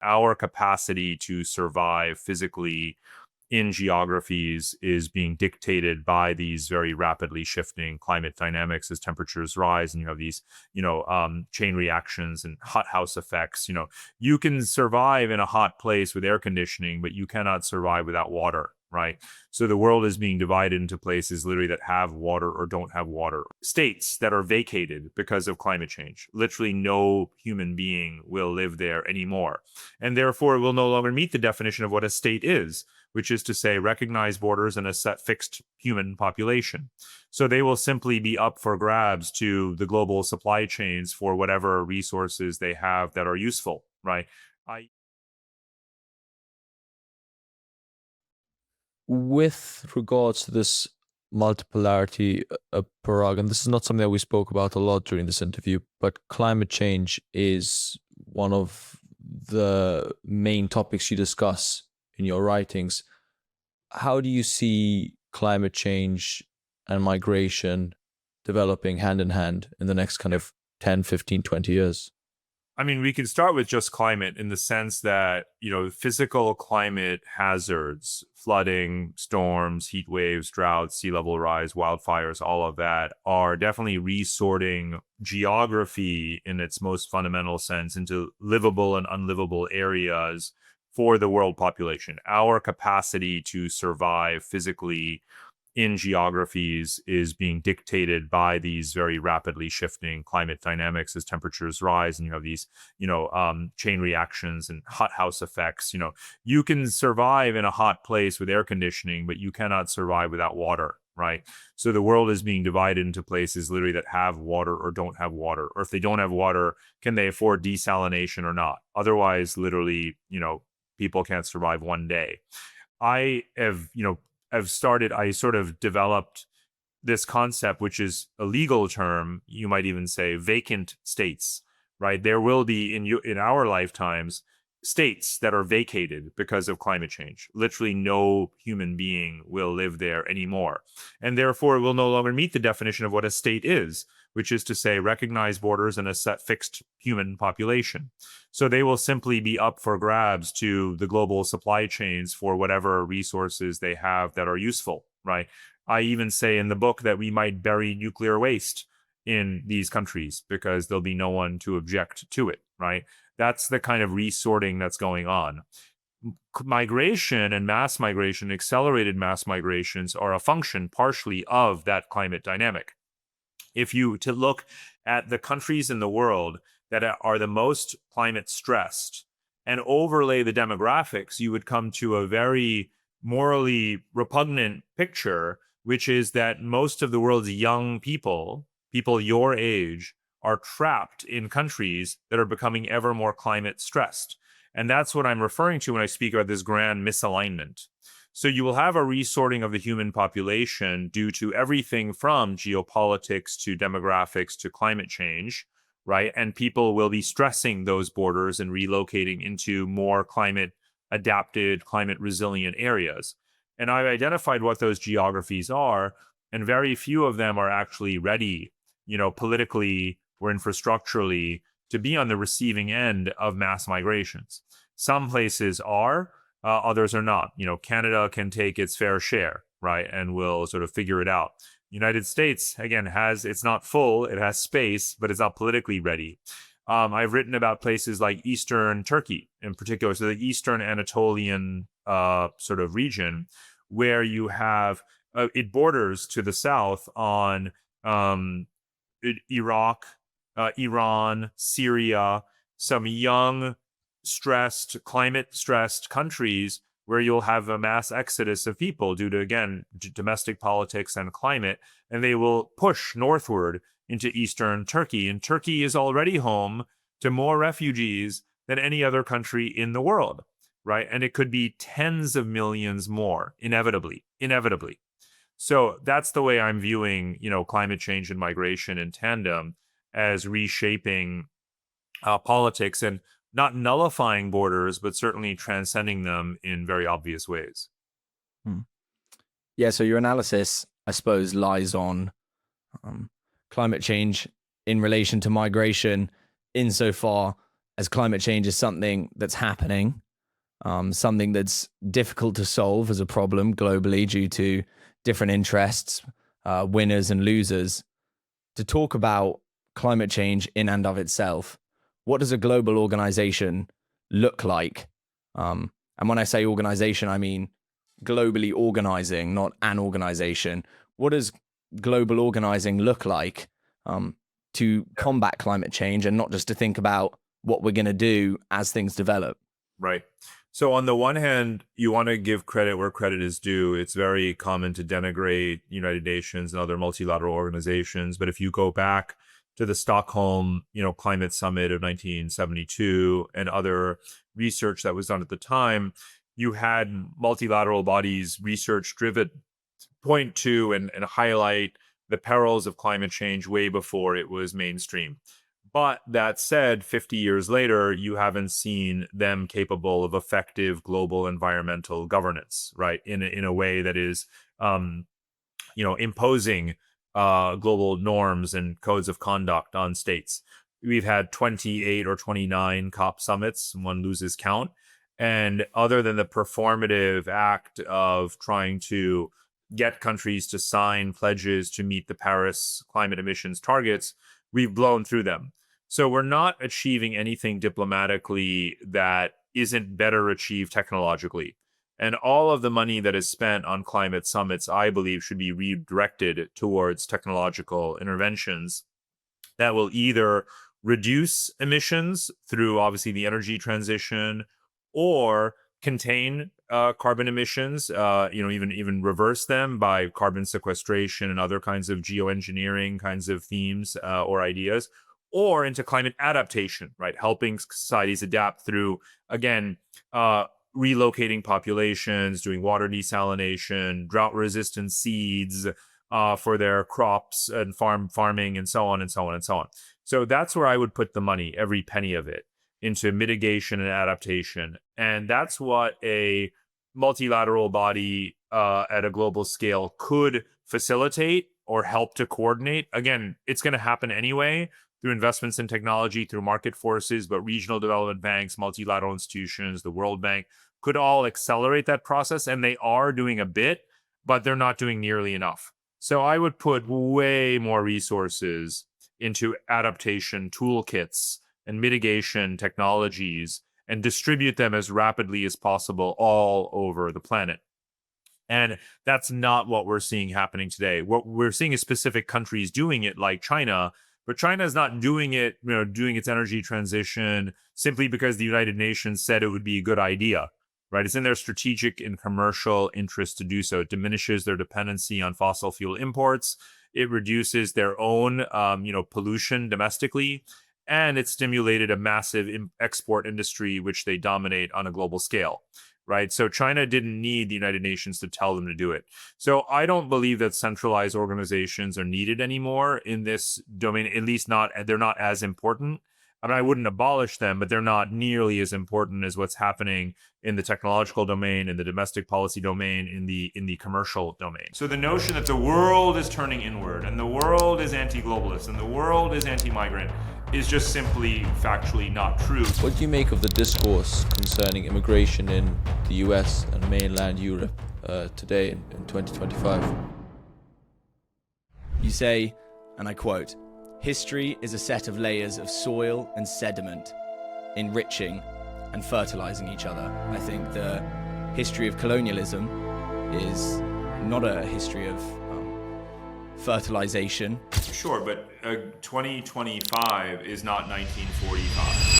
our capacity to survive physically in geographies is being dictated by these very rapidly shifting climate dynamics as temperatures rise, and you have these chain reactions and hothouse effects. You can survive in a hot place with air conditioning, but you cannot survive without water, right? So the world is being divided into places literally that have water or don't have water. States that are vacated because of climate change. Literally no human being will live there anymore. And therefore it will no longer meet the definition of what a state is, which is to say recognize borders and a set fixed human population. So they will simply be up for grabs to the global supply chains for whatever resources they have that are useful, right? With regards to this multipolarity, Parag, and this is not something that we spoke about a lot during this interview, but climate change is one of the main topics you discuss in your writings. How do you see climate change and migration developing hand in hand in the next kind of 10, 15, 20 years? I mean, we can start with just climate in the sense that, physical climate hazards, flooding, storms, heat waves, droughts, sea level rise, wildfires, all of that are definitely resorting geography in its most fundamental sense into livable and unlivable areas for the world population. Our capacity to survive physically in geographies is being dictated by these very rapidly shifting climate dynamics as temperatures rise, and you have these chain reactions and hothouse effects. You can survive in a hot place with air conditioning, but you cannot survive without water, right? So the world is being divided into places literally that have water or don't have water, or if they don't have water, can they afford desalination or not? Otherwise, literally, people can't survive one day. I sort of developed this concept, which is a legal term, you might even say vacant states, right? There will be in our lifetimes states that are vacated because of climate change. Literally no human being will live there anymore. And therefore it will no longer meet the definition of what a state is, which is to say recognize borders and a set fixed human population. So they will simply be up for grabs to the global supply chains for whatever resources they have that are useful, right? I even say in the book that we might bury nuclear waste in these countries because there'll be no one to object to it, right? That's the kind of resorting that's going on. Migration and mass migration, accelerated mass migrations, are a function partially of that climate dynamic. If you to look at the countries in the world that are the most climate stressed and overlay the demographics, you would come to a very morally repugnant picture, which is that most of the world's young people your age, are trapped in countries that are becoming ever more climate stressed. And that's what I'm referring to when I speak about this grand misalignment. So you will have a resorting of the human population due to everything from geopolitics to demographics to climate change, right? And people will be stressing those borders and relocating into more climate adapted, climate resilient areas. And I've identified what those geographies are, and very few of them are actually ready, politically or infrastructurally to be on the receiving end of mass migrations. Some places are, others are not. Canada can take its fair share, right? And will sort of figure it out. United States, again, it's not full, it has space, but it's not politically ready. I've written about places like Eastern Turkey in particular, so the Eastern Anatolian sort of region, where you have, it borders to the south on Iraq, Iran, Syria, some young, climate-stressed countries where you'll have a mass exodus of people due to, again, domestic politics and climate, and they will push northward into eastern Turkey. And Turkey is already home to more refugees than any other country in the world, right? And it could be tens of millions more, inevitably. So that's the way I'm viewing, climate change and migration in tandem as reshaping politics and not nullifying borders, but certainly transcending them in very obvious ways. Yeah, so your analysis, I suppose, lies on climate change in relation to migration insofar as climate change is something that's happening, something that's difficult to solve as a problem globally due to different interests, winners and losers. To talk about climate change in and of itself, what does a global organization look like? And when I say organization, I mean globally organizing, not an organization. What does global organizing look like to combat climate change, and not just to think about what we're going to do as things develop? Right. So on the one hand, you want to give credit where credit is due. It's very common to denigrate United Nations and other multilateral organizations. But if you go back to the Stockholm, climate summit of 1972 and other research that was done at the time, you had multilateral bodies, research driven, point to and highlight the perils of climate change way before it was mainstream. But that said, 50 years later, you haven't seen them capable of effective global environmental governance, right? In a way that is, imposing global norms and codes of conduct on states. We've had 28 or 29 COP summits. One loses count. And other than the performative act of trying to get countries to sign pledges to meet the Paris climate emissions targets, we've blown through them. So we're not achieving anything diplomatically that isn't better achieved technologically. And all of the money that is spent on climate summits, I believe, should be redirected towards technological interventions that will either reduce emissions through, obviously, the energy transition, or contain carbon emissions, even reverse them by carbon sequestration and other kinds of geoengineering kinds of themes or ideas, or into climate adaptation, right? Helping societies adapt through, again, relocating populations, doing water desalination, drought-resistant seeds for their crops and farming, and so on and so on and so on. So that's where I would put the money, every penny of it, into mitigation and adaptation. And that's what a multilateral body at a global scale could facilitate or help to coordinate. Again, it's going to happen anyway through investments in technology, through market forces, but regional development banks, multilateral institutions, the World Bank could all accelerate that process. And they are doing a bit, but they're not doing nearly enough. So I would put way more resources into adaptation toolkits and mitigation technologies and distribute them as rapidly as possible all over the planet. And that's not what we're seeing happening today. What we're seeing is specific countries doing it, like China, but China is not doing it, doing its energy transition simply because the United Nations said it would be a good idea, right? It's in their strategic and commercial interest to do so. It diminishes their dependency on fossil fuel imports. It reduces their own, pollution domestically. And it stimulated a massive export industry, which they dominate on a global scale, right? So China didn't need the United Nations to tell them to do it. So I don't believe that centralized organizations are needed anymore in this domain, at least they're not as important. I mean, I wouldn't abolish them, but they're not nearly as important as what's happening in the technological domain, in the domestic policy domain, in the commercial domain. So the notion that the world is turning inward and the world is anti-globalist and the world is anti-migrant is just simply factually not true. What do you make of the discourse concerning immigration in the US and mainland Europe today in 2025? You say, and I quote, "History is a set of layers of soil and sediment, enriching and fertilizing each other." I think the history of colonialism is not a history of fertilization. Sure, but 2025 is not 1945.